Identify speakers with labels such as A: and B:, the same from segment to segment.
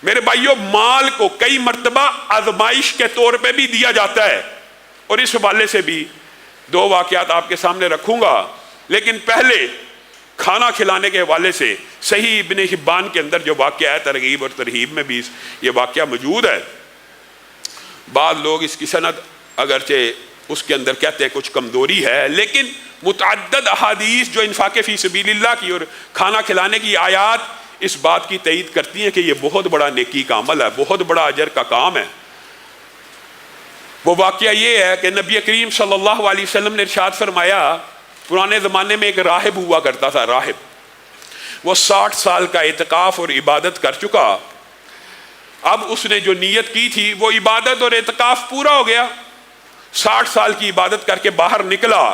A: میرے بھائیوں مال کو کئی مرتبہ آزمائش کے طور پہ بھی دیا جاتا ہے، اور اس حوالے سے بھی دو واقعات آپ کے سامنے رکھوں گا، لیکن پہلے کھانا کھلانے کے حوالے سے صحیح ابن حبان کے اندر جو واقعہ ہے، ترغیب اور ترہیب میں بھی یہ واقعہ موجود ہے۔ بعض لوگ اس کی سند اگرچہ اس کے اندر کہتے ہیں کچھ کمزوری ہے، لیکن متعدد احادیث جو انفاق فی سبیل اللہ کی اور کھانا کھلانے کی آیات اس بات کی تائید کرتی ہیں کہ یہ بہت بڑا نیکی کا عمل ہے، بہت بڑا اجر کا کام ہے۔ وہ واقعہ یہ ہے کہ نبی کریم صلی اللہ علیہ وسلم نے ارشاد فرمایا، پرانے زمانے میں ایک راہب ہوا کرتا تھا، راہب، وہ 60 سال کا اعتکاف اور عبادت کر چکا۔ اب اس نے جو نیت کی تھی وہ عبادت اور اعتکاف پورا ہو گیا، 60 سال کی عبادت کر کے باہر نکلا،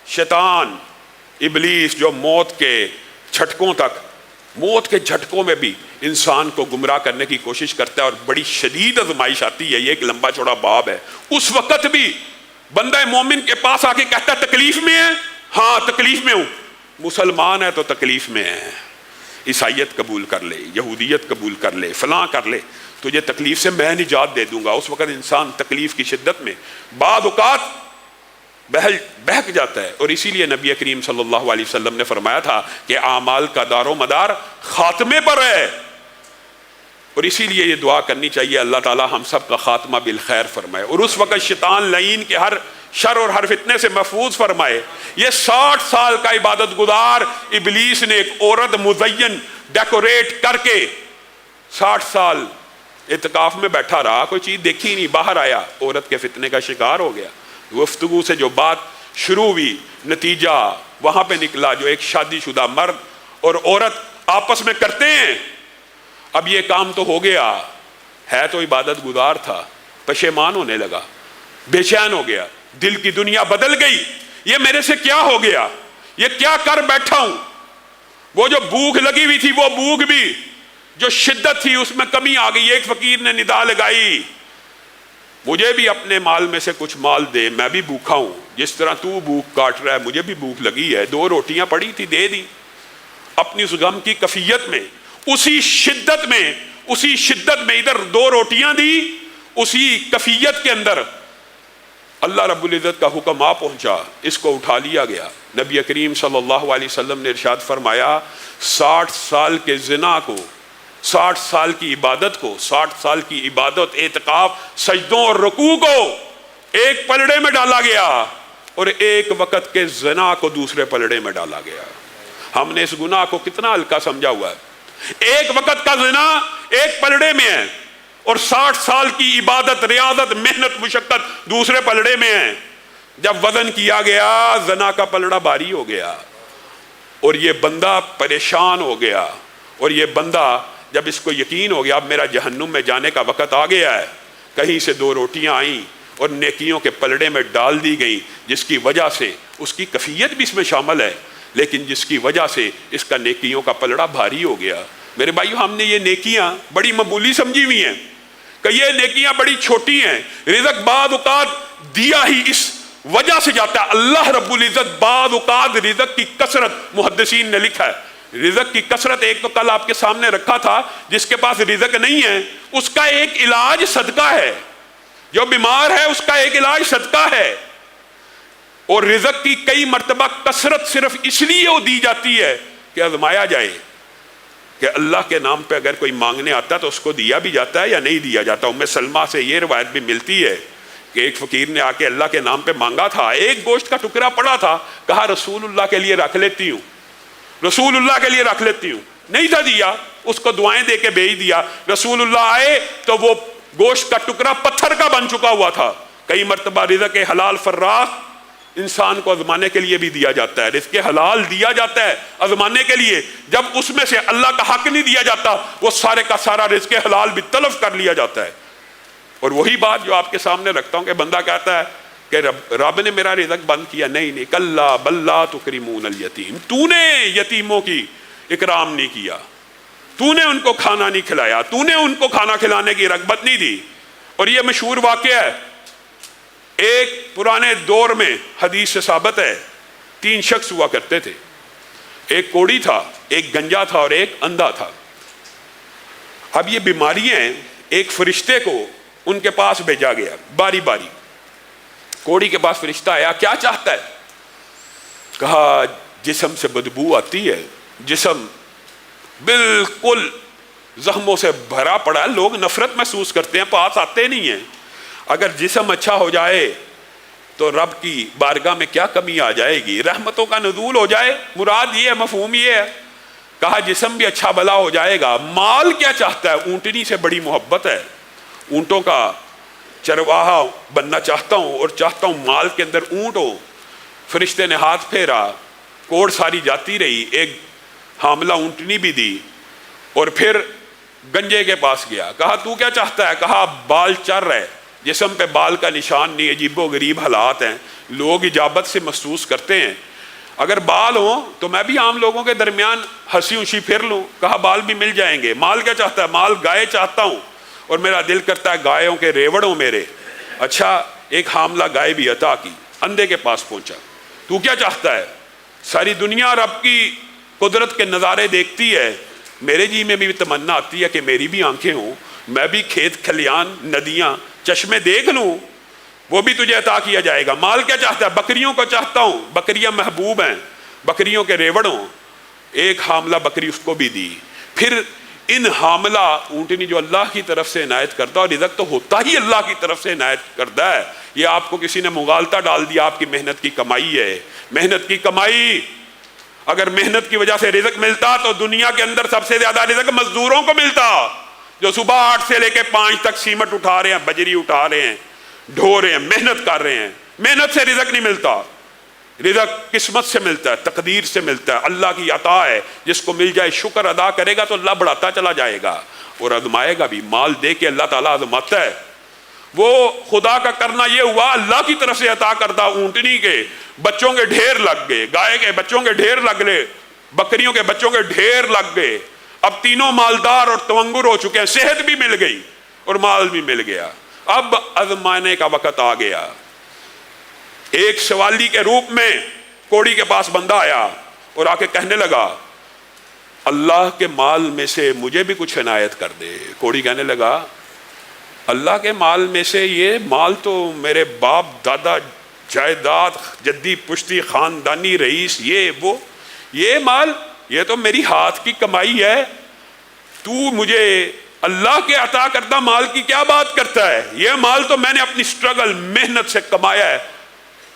A: شیطان ابلیس جو موت کے جھٹکوں تک، موت کے جھٹکوں میں بھی انسان کو گمراہ کرنے کی کوشش کرتا ہے، اور بڑی شدید آزمائش آتی ہے، یہ ایک لمبا چوڑا باب ہے۔ اس وقت بھی بندہ مومن کے پاس آ کے کہتا ہے تکلیف میں ہے؟ ہاں تکلیف میں ہوں۔ مسلمان ہے تو تکلیف میں ہے، عیسائیت قبول کر لے، یہودیت قبول کر لے، فلاں کر لے، تجھے تکلیف سے میں نجات دے دوں گا۔ اس وقت انسان تکلیف کی شدت میں بعض اوقات بہک جاتا ہے، اور اسی لیے نبی کریم صلی اللہ علیہ وسلم نے فرمایا تھا کہ اعمال کا دار و مدار خاتمے پر ہے، اور اسی لیے یہ دعا کرنی چاہیے اللہ تعالی ہم سب کا خاتمہ بالخیر فرمائے، اور اس وقت شیطان لعین کے ہر شر اور ہر فتنے سے محفوظ فرمائے۔ یہ 60 سال کا عبادت گزار ابلیس نے ایک عورت مزین ڈیکوریٹ کر کے 60 سال اعتکاف میں بیٹھا رہا، کوئی چیز دیکھی نہیں، باہر آیا عورت کے فتنے کا شکار ہو گیا۔ گفتگو سے جو بات شروع ہوئی، نتیجہ وہاں پہ نکلا جو ایک شادی شدہ مرد اور عورت آپس میں کرتے ہیں۔ اب یہ کام تو ہو گیا، ہے تو عبادت گزار تھا، پشیمان ہونے لگا، بے چین ہو گیا، دل کی دنیا بدل گئی، یہ میرے سے کیا ہو گیا، یہ کیا کر بیٹھا ہوں۔ وہ جو بھوک لگی ہوئی تھی وہ بھوک بھی، جو شدت تھی اس میں کمی آ گئی۔ ایک فقیر نے ندا لگائی، مجھے بھی اپنے مال میں سے کچھ مال دے، میں بھی بھوکا ہوں، جس طرح تو بھوک کاٹ رہا ہے مجھے بھی بھوک لگی ہے۔ 2 روٹیاں پڑی تھی، دے دی۔ اپنی اس غم کی کفیت میں، اسی شدت میں ادھر 2 روٹیاں دی، اسی کفیت کے اندر اللہ رب العزت کا حکم آ پہنچا، اس کو اٹھا لیا گیا۔ نبی کریم صلی اللہ علیہ وسلم نے ارشاد فرمایا 60 سال کے زنا کو، 60 سال کی عبادت کو، 60 سال کی عبادت، اعتکاف، سجدوں اور رکوع کو ایک پلڑے میں ڈالا گیا، اور ایک وقت کے زنا کو دوسرے پلڑے میں ڈالا گیا۔ ہم نے اس گناہ کو کتنا ہلکا سمجھا ہوا ہے۔ ایک وقت کا زنا ایک پلڑے میں ہے، اور 60 سال کی عبادت، ریاضت، محنت، مشقت دوسرے پلڑے میں ہے۔ جب وزن کیا گیا زنا کا پلڑا بھاری ہو گیا، اور یہ بندہ پریشان ہو گیا، اور یہ بندہ جب اس کو یقین ہو گیا اب میرا جہنم میں جانے کا وقت آ گیا ہے، کہیں سے 2 روٹیاں آئیں اور نیکیوں کے پلڑے میں ڈال دی گئیں، جس کی وجہ سے اس کی کفیت بھی اس میں شامل ہے، لیکن جس کی وجہ سے اس کا نیکیوں کا پلڑا بھاری ہو گیا۔ میرے بھائیو، ہم نے یہ نیکیاں بڑی معمولی سمجھی ہوئی ہیں کہ یہ نیکیاں بڑی چھوٹی ہیں۔ رزق بعض اوقات دیا ہی اس وجہ سے جاتا ہے، اللہ رب العزت بعض اوقات رزق کی کثرت، محدثین نے لکھا ہے رزق کی کثرت، ایک تو کل آپ کے سامنے رکھا تھا، جس کے پاس رزق نہیں ہے اس کا ایک علاج صدقہ ہے، جو بیمار ہے اس کا ایک علاج صدقہ ہے۔ اور رزق کی کئی مرتبہ کثرت صرف اس لیے وہ دی جاتی ہے کہ آزمایا جائے کہ اللہ کے نام پہ اگر کوئی مانگنے آتا تو اس کو دیا بھی جاتا ہے یا نہیں دیا جاتا۔ ام سلمہ سے یہ روایت بھی ملتی ہے کہ ایک فقیر نے آ کے اللہ کے نام پہ مانگا تھا، ایک گوشت کا ٹکڑا پڑا تھا، کہا رسول اللہ کے لیے رکھ لیتی ہوں، رسول اللہ کے لیے رکھ لیتی ہوں، نہیں تھا دیا، اس کو دعائیں دے کے بھیج دیا۔ رسول اللہ آئے تو وہ گوشت کا ٹکڑا پتھر کا بن چکا ہوا تھا۔ کئی مرتبہ رزق حلال فراخ انسان کو آزمانے کے لیے بھی دیا جاتا ہے، رزق حلال دیا جاتا ہے آزمانے کے لیے، جب اس میں سے اللہ کا حق نہیں دیا جاتا وہ سارے کا سارا رزق حلال بھی تلف کر لیا جاتا ہے۔ اور وہی بات جو آپ کے سامنے رکھتا ہوں کہ بندہ کہتا ہے کہ رب نے میرا رزق بند کیا، نہیں کلا بل لا تکرمون الیتیم، تو نے یتیموں کی اکرام نہیں کیا، تو نے ان کو کھانا نہیں کھلایا، تو نے ان کو کھانا کھلانے کی رغبت نہیں دی۔ اور یہ مشہور واقعہ ہے، ایک پرانے دور میں حدیث سے ثابت ہے، 3 شخص ہوا کرتے تھے، ایک کوڑی تھا، ایک گنجا تھا اور ایک اندھا تھا۔ اب یہ بیماریاں ایک فرشتے کو ان کے پاس بھیجا گیا باری باری. کوڑی کے پاس فرشتہ آیا, کیا چاہتا ہے؟ کہا جسم سے بدبو آتی ہے, جسم بالکل زخموں سے بھرا پڑا ہے, لوگ نفرت محسوس کرتے ہیں, پاس آتے نہیں ہیں. اگر جسم اچھا ہو جائے تو رب کی بارگاہ میں کیا کمی آ جائے گی, رحمتوں کا نزول ہو جائے, مراد یہ ہے, مفہوم یہ ہے. کہا جسم بھی اچھا بھلا ہو جائے گا. مال کیا چاہتا ہے؟ اونٹنی سے بڑی محبت ہے, اونٹوں کا چرواہا بننا چاہتا ہوں اور چاہتا ہوں مال کے اندر اونٹ ہو. فرشتے نے ہاتھ پھیرا, کوڑ ساری جاتی رہی, ایک حاملہ اونٹنی بھی دی, اور پھر گنجے کے پاس گیا. کہا تو کیا چاہتا ہے؟ کہا بال چر رہے, جسم پہ بال کا نشان نہیں, عجیب و غریب حالات ہیں, لوگ اجابت سے محسوس کرتے ہیں. اگر بال ہوں تو میں بھی عام لوگوں کے درمیان ہنسی اونشی پھر لوں. کہا بال بھی مل جائیں گے. مال کیا چاہتا ہے؟ مال گائے چاہتا ہوں اور میرا دل کرتا ہے گایوں کے ریوڑ ہوں میرے. اچھا, ایک حاملہ گائے بھی عطا کی. اندھے کے پاس پہنچا, تو کیا چاہتا ہے؟ ساری دنیا رب کی قدرت کے نظارے دیکھتی ہے, میرے جی میں بھی تمنا آتی ہے کہ میری بھی آنکھیں ہوں, میں بھی کھیت کھلیان ندیاں چشمے دیکھ لوں. وہ بھی تجھے عطا کیا جائے گا. مال کیا چاہتا ہے؟ بکریوں کو چاہتا ہوں, بکریاں محبوب ہیں, بکریوں کے ریوڑ ہوں. ایک حاملہ بکری اس کو بھی دی. پھر ان حاملہ اونٹنی جو اللہ کی طرف سے عنایت کرتا, اور رزق تو ہوتا ہی اللہ کی طرف سے عنایت کرتا ہے, یہ آپ کو کسی نے مغالطہ ڈال دیا, آپ کی محنت کی کمائی ہے, محنت کی کمائی. اگر محنت کی وجہ سے رزق ملتا تو دنیا کے اندر سب سے زیادہ رزق مزدوروں کو ملتا, جو صبح 8 سے لے کے 5 تک سیمٹ اٹھا رہے ہیں, بجری اٹھا رہے ہیں, ڈھو رہے ہیں, محنت کر رہے ہیں. محنت سے رزق نہیں ملتا, رزق قسمت سے ملتا ہے, تقدیر سے ملتا ہے, اللہ کی عطا ہے. جس کو مل جائے شکر ادا کرے گا تو اللہ بڑھاتا چلا جائے گا اور آزمائے گا بھی. مال دے کے اللہ تعالیٰ آزماتا ہے. وہ خدا کا کرنا یہ ہوا, اللہ کی طرف سے عطا کردہ اونٹنی کے بچوں کے ڈھیر لگ گئے, گائے کے بچوں کے ڈھیر لگ گئے, بکریوں کے بچوں کے ڈھیر لگ گئے. اب تینوں مالدار اور تونگر ہو چکے ہیں, صحت بھی مل گئی اور مال بھی مل گیا. اب آزمانے کا وقت آ گیا. ایک سوالی کے روپ میں کوڑی کے پاس بندہ آیا اور آ کے کہنے لگا اللہ کے مال میں سے مجھے بھی کچھ عنایت کر دے. کوڑی کہنے لگا اللہ کے مال میں سے, یہ مال تو میرے باپ دادا جائیداد جدی پشتی خاندانی رئیس یہ وہ, یہ مال یہ تو میری ہاتھ کی کمائی ہے, تو مجھے اللہ کے عطا کردہ مال کی کیا بات کرتا ہے؟ یہ مال تو میں نے اپنی سٹرگل محنت سے کمایا ہے,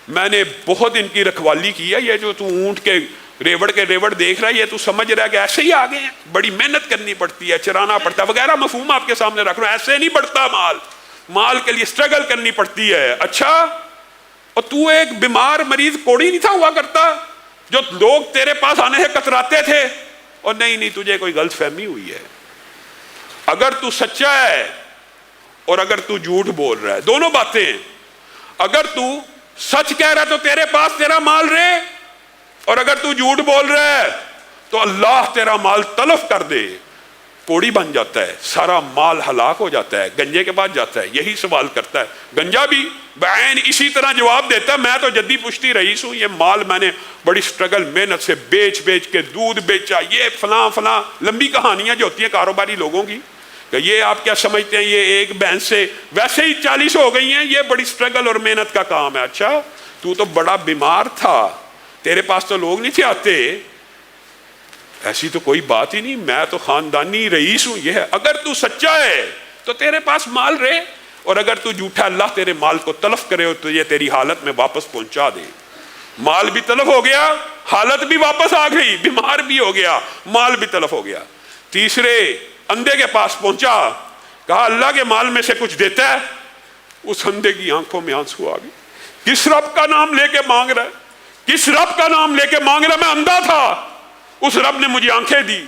A: میں نے بہت ان کی رکھوالی کی ہے. یہ جو تو اونٹ کے ریوڑ دیکھ رہا ہے, یہ تو سمجھ رہا ہے کہ ایسے ہی آگے ہیں, بڑی محنت کرنی پڑتی ہے, چرانا پڑتا ہے وغیرہ, مفہوم آپ کے سامنے رکھ رہا ہوں. ایسے نہیں بڑھتا مال, مال کے لیے سٹرگل کرنی پڑتی ہے. اچھا, اور تو ایک بیمار مریض کوڑی نہیں تھا ہوا کرتا جو لوگ تیرے پاس آنے سے کتراتے تھے؟ اور نہیں تجھے کوئی غلط فہمی ہوئی ہے. اگر تو سچا ہے اور اگر تو جھوٹ بول رہا ہے, دونوں باتیں ہیں. اگر تو سچ کہہ رہا ہے تو تیرے پاس تیرا مال رہے, اور اگر تو جھوٹ بول رہا ہے تو اللہ تیرا مال تلف کر دے. کوڑی بن جاتا ہے, سارا مال ہلاک ہو جاتا ہے, گنجے کے بعد جاتا ہے. یہی سوال کرتا ہے گنجا بھی بعین اسی طرح جواب دیتا ہے, میں تو جدی پشتی رئیس ہوں, یہ مال میں نے بڑی سٹرگل محنت سے بیچ کے دودھ بیچا, یہ فلاں لمبی کہانیاں جو ہوتی ہیں کاروباری لوگوں کی, کہ یہ آپ کیا سمجھتے ہیں یہ ایک بہن سے ویسے ہی 40 ہو گئی ہیں, یہ بڑی سٹرگل اور محنت کا کام ہے. اچھا, تو بڑا بیمار تھا, تیرے پاس تو لوگ نہیں تھے آتے, ایسی تو کوئی بات ہی نہیں, میں تو خاندانی رئیس ہوں. یہ ہے, اگر تو سچا ہے تو تیرے پاس مال رہے, اور اگر تو جھوٹا اللہ تیرے مال کو تلف کرے ہو تو یہ تیری حالت میں واپس پہنچا دے. مال بھی تلف ہو گیا, حالت بھی واپس آ گئی, بیمار بھی ہو گیا, مال بھی تلف ہو گیا. تیسرے اندھے کے پاس پہنچا, کہا اللہ کے مال میں سے کچھ دیتا ہے؟ اس اندھے کی آنکھوں میں آنسو آ گئی. کس رب کا نام لے کے مانگ رہا ہے, کس رب کا نام لے کے مانگ رہا ہے؟ میں اندھا تھا, اس رب نے مجھے آنکھیں دی.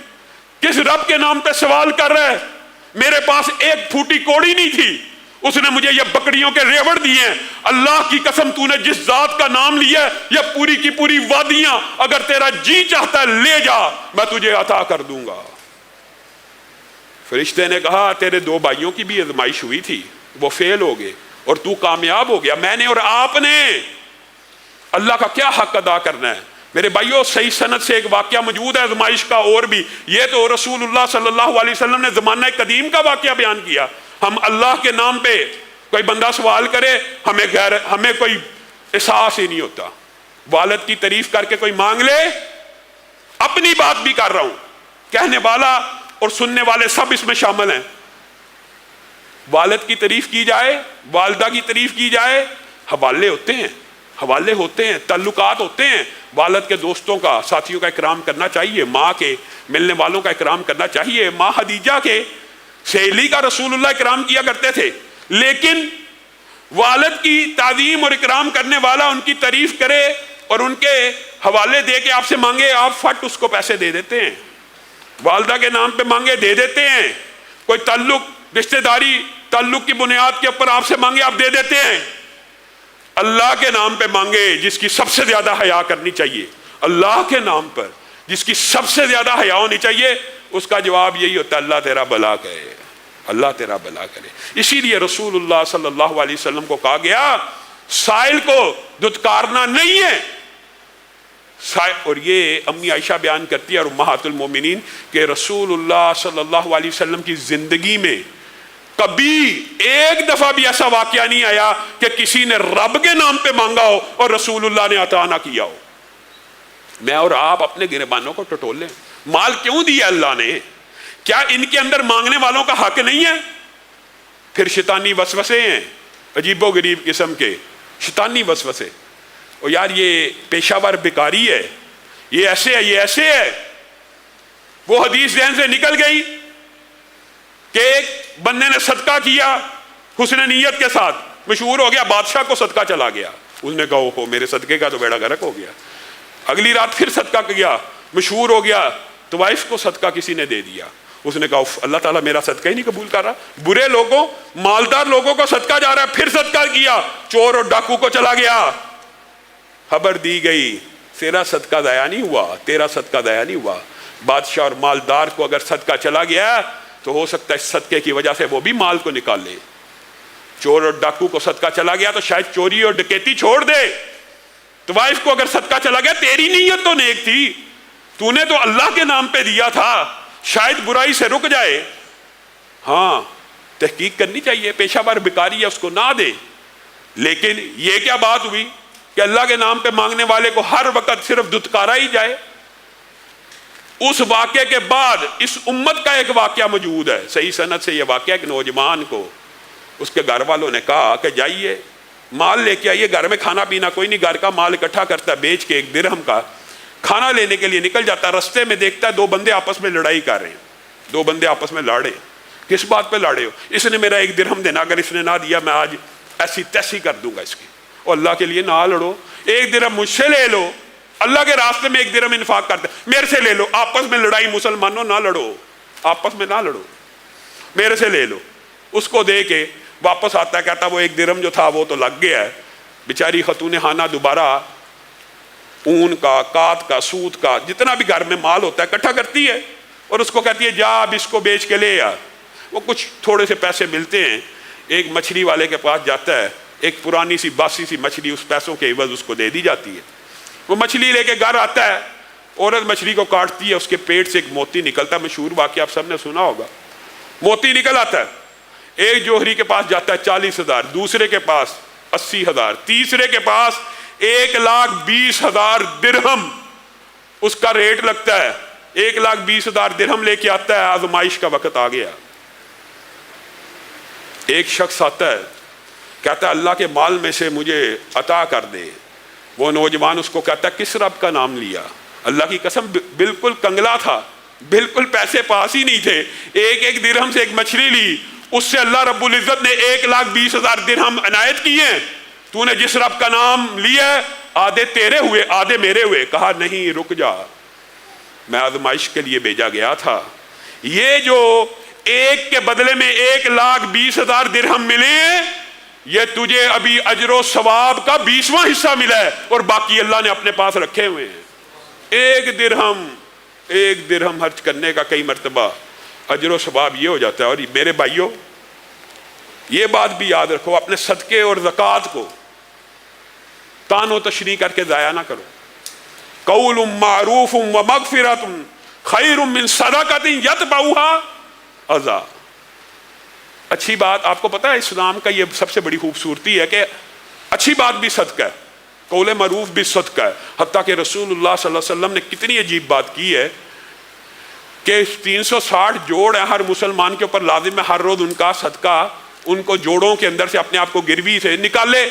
A: کس رب کے نام پہ سوال کر رہا ہے؟ میرے پاس ایک پھوٹی کوڑی نہیں تھی, اس نے مجھے یہ بکریوں کے ریوڑ دیے ہیں. اللہ کی قسم تو نے جس ذات کا نام لیا ہے, یہ پوری کی پوری وادیاں اگر تیرا جی چاہتا ہے لے جا, میں تجھے عطا کر دوں گا. فرشتے نے کہا تیرے 2 بھائیوں کی بھی آزمائش ہوئی تھی, وہ فیل ہو گئے اور تو کامیاب ہو گیا. میں نے اور آپ نے اللہ کا کیا حق ادا کرنا ہے؟ میرے بھائیوں صحیح سند سے ایک واقعہ موجود ہے آزمائش کا اور بھی. یہ تو رسول اللہ صلی اللہ علیہ وسلم نے زمانہ قدیم کا واقعہ بیان کیا. ہم اللہ کے نام پہ کوئی بندہ سوال کرے ہمیں کوئی احساس ہی نہیں ہوتا. والد کی تعریف کر کے کوئی مانگ لے, اپنی بات بھی کر رہا ہوں, کہنے والا اور سننے والے سب اس میں شامل ہیں. والد کی تعریف کی جائے, والدہ کی تعریف کی جائے, حوالے ہوتے ہیں, تعلقات ہوتے ہیں. والد کے دوستوں کا, ساتھیوں کا اکرام کرنا چاہیے, ماں کے ملنے والوں کا اکرام کرنا چاہیے. ماں خدیجہ کے سہیلی کا رسول اللہ اکرام کیا کرتے تھے, لیکن والد کی تعظیم اور اکرام کرنے والا ان کی تعریف کرے اور ان کے حوالے دے کے آپ سے مانگے, آپ فٹ اس کو پیسے دے دیتے ہیں. والدہ کے نام پہ مانگے دے دیتے ہیں. کوئی تعلق رشتہ داری تعلق کی بنیاد کے اوپر آپ سے مانگے آپ دے دیتے ہیں. اللہ کے نام پہ مانگے جس کی سب سے زیادہ حیا کرنی چاہیے, اللہ کے نام پر جس کی سب سے زیادہ حیا ہونی چاہیے, اس کا جواب یہی ہوتا ہے اللہ تیرا بھلا کرے, اللہ تیرا بھلا کرے. اسی لیے رسول اللہ صلی اللہ علیہ وسلم کو کہا گیا سائل کو دھتکارنا نہیں ہے. اور یہ امی عائشہ بیان کرتی ہے اور امہات المومنین کہ رسول اللہ صلی اللہ علیہ وسلم کی زندگی میں کبھی ایک دفعہ بھی ایسا واقعہ نہیں آیا کہ کسی نے رب کے نام پہ مانگا ہو اور رسول اللہ نے عطا نہ کیا ہو. میں اور آپ اپنے گریبانوں کو ٹٹول لیں, مال کیوں دیا اللہ نے؟ کیا ان کے اندر مانگنے والوں کا حق نہیں ہے؟ پھر شیطانی وسوسے ہیں, عجیب و غریب قسم کے شیطانی وسوسے. اور یار یہ پیشہ ور بیکاری ہے, یہ ایسے ہے, یہ ایسے ہے. وہ حدیث ذہن سے نکل گئی کہ ایک بندے نے صدقہ کیا حسن نیت کے ساتھ, مشہور ہو گیا, بادشاہ کو صدقہ چلا گیا. اس نے کہا اوہو میرے صدقے کا تو بیڑا غرق ہو گیا. اگلی رات پھر صدقہ کیا, مشہور ہو گیا, تو وائف کو صدقہ کسی نے دے دیا. اس نے کہا اللہ تعالیٰ میرا صدقہ ہی نہیں قبول کر رہا. برے لوگوں, مالدار لوگوں کو صدقہ جا رہا ہے, پھر صدقہ کیا, چور اور ڈاکو کو چلا گیا. خبر دی گئی تیرا صدقہ ضائع نہیں ہوا, تیرا صدقہ ضائع نہیں ہوا. بادشاہ اور مالدار کو اگر صدقہ چلا گیا تو ہو سکتا ہے اس صدقے کی وجہ سے وہ بھی مال کو نکال لے. چور اور ڈاکو کو صدقہ چلا گیا تو شاید چوری اور ڈکیتی چھوڑ دے. تو وائف کو اگر صدقہ چلا گیا, تیری نیت تو نیک تھی, تو نے تو اللہ کے نام پہ دیا تھا, شاید برائی سے رک جائے. ہاں تحقیق کرنی چاہیے, پیشہ ور بیکاری ہے اس کو نہ دے. لیکن یہ کیا بات ہوئی کہ اللہ کے نام پہ مانگنے والے کو ہر وقت صرف دھتکارا ہی جائے. اس واقعے کے بعد اس امت کا ایک واقعہ موجود ہے صحیح سند سے. یہ واقعہ ایک نوجوان کو اس کے گھر والوں نے کہا کہ جائیے مال لے کے آئیے, گھر میں کھانا پینا کوئی نہیں, گھر کا مال اکٹھا کرتا ہے, بیچ کے 1 درہم کا کھانا لینے کے لیے نکل جاتا ہے. رستے میں دیکھتا ہے 2 بندے آپس میں لڑائی کر رہے ہیں, 2 بندے آپس میں لڑے. کس بات پہ لڑے ہو؟ اس نے میرا 1 درہم دینا, اگر اس نے نہ دیا میں آج ایسی تیسی کر دوں گا اس کی. اور اللہ کے لیے نہ لڑو, 1 درہم مجھ سے لے لو, اللہ کے راستے میں 1 درہم انفاق کرتے, میرے سے لے لو. آپس میں لڑائی, مسلمانوں نہ لڑو, آپس میں نہ لڑو, میرے سے لے لو. اس کو دے کے واپس آتا ہے, کہتا وہ 1 درہم جو تھا وہ تو لگ گیا ہے. بیچاری خاتون خانہ دوبارہ اون کا, کات کا, سوت کا, جتنا بھی گھر میں مال ہوتا ہے اکٹھا کرتی ہے اور اس کو کہتی ہے جا اب اس کو بیچ کے لے آ. وہ کچھ تھوڑے سے پیسے ملتے ہیں, ایک مچھلی والے کے پاس جاتا ہے, ایک پرانی سی باسی سی مچھلی اس پیسوں کے عوض اس کو دے دی جاتی ہے. وہ مچھلی لے کے گھر آتا ہے, عورت مچھلی کو کاٹتی ہے, اس کے پیٹ سے ایک موتی نکلتا ہے, مشہور واقعہ آپ سب نے سنا ہوگا. موتی نکل آتا ہے, ایک جوہری کے پاس جاتا ہے 40,000, دوسرے کے پاس 80,000, تیسرے کے پاس 1,20,000 درہم اس کا ریٹ لگتا ہے. 1,20,000 درہم لے کے آتا ہے. آزمائش کا وقت آ گیا. ایک شخص آتا ہے, کہتا ہے اللہ کے مال میں سے مجھے عطا کر دے. وہ نوجوان اس کو کہتا ہے کس رب کا نام لیا؟ اللہ کی قسم بالکل کنگلا تھا, بالکل پیسے پاس ہی نہیں تھے. 1 درہم سے ایک مچھلی لی, اس سے اللہ رب العزت نے 1,20,000 درہم عنایت کیے. تو نے جس رب کا نام لیا آدھے تیرے ہوئے آدھے میرے ہوئے. کہا نہیں رک جا, میں آزمائش کے لیے بھیجا گیا تھا. یہ جو 1 کے بدلے میں 1,20,000 درہم ملے, یہ تجھے ابھی اجر و ثواب کا 20واں حصہ ملا ہے اور باقی اللہ نے اپنے پاس رکھے ہوئے ہیں. 1 درہم خرچ کرنے کا کئی مرتبہ اجر و ثواب یہ ہو جاتا ہے. اور میرے بھائیوں یہ بات بھی یاد رکھو, اپنے صدقے اور زکوٰۃ کو تان و تشریح کر کے ضائع نہ کرو. قول معروف و مغفرۃ خیر من صدقۃ یتبعھا اذی۔ اچھی بات، آپ کو پتہ ہے اسلام کا یہ سب سے بڑی خوبصورتی ہے کہ اچھی بات بھی صدقہ ہے، قول معروف بھی صدقہ ہے۔ حتیٰ کہ رسول اللہ صلی اللہ علیہ وسلم نے کتنی عجیب بات کی ہے کہ 360 جوڑ ہیں ہر مسلمان کے اوپر لازم ہے ہر روز ان کا صدقہ ان کو جوڑوں کے اندر سے اپنے آپ کو گروی سے نکالے،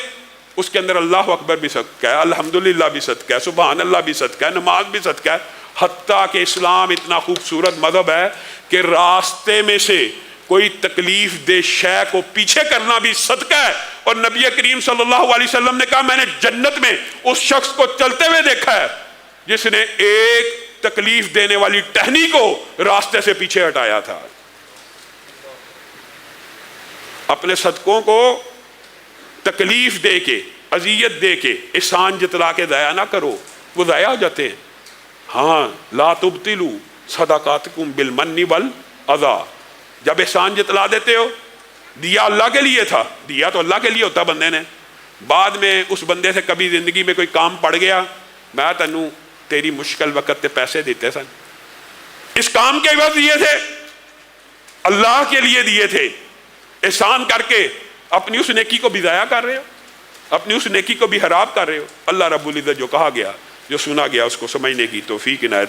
A: اس کے اندر اللہ اکبر بھی صدقہ ہے، الحمدللہ بھی صدقہ ہے، سبحان اللہ بھی صدقہ ہے، نماز بھی صدقہ ہے۔ حتیٰ کہ اسلام اتنا خوبصورت مذہب ہے کہ راستے میں سے کوئی تکلیف دہ شے کو پیچھے کرنا بھی صدقہ ہے۔ اور نبی کریم صلی اللہ علیہ وسلم نے کہا میں نے جنت میں اس شخص کو چلتے ہوئے دیکھا ہے جس نے ایک تکلیف دینے والی ٹہنی کو راستے سے پیچھے ہٹایا تھا۔ اپنے صدقوں کو تکلیف دے کے، اذیت دے کے، احسان جتلا کے ضائع نہ کرو، وہ ضائع ہو جاتے ہیں۔ ہاں، لا تبطلوا صدقاتکم بالمن والاذی، جب احسان جتلا دیتے ہو، دیا اللہ کے لیے تھا، دیا تو اللہ کے لیے ہوتا بندے نے، بعد میں اس بندے سے کبھی زندگی میں کوئی کام پڑ گیا، میں تینوں تیری مشکل وقت تے پیسے دیتے سن، اس کام کے عوض دیے تھے، اللہ کے لیے دیے تھے، احسان کر کے اپنی اس نیکی کو بھی ضائع کر رہے ہو، اپنی اس نیکی کو بھی خراب کر رہے ہو۔ اللہ رب العزت جو کہا گیا، جو سنا گیا، اس کو سمجھنے کی توفیق عنایت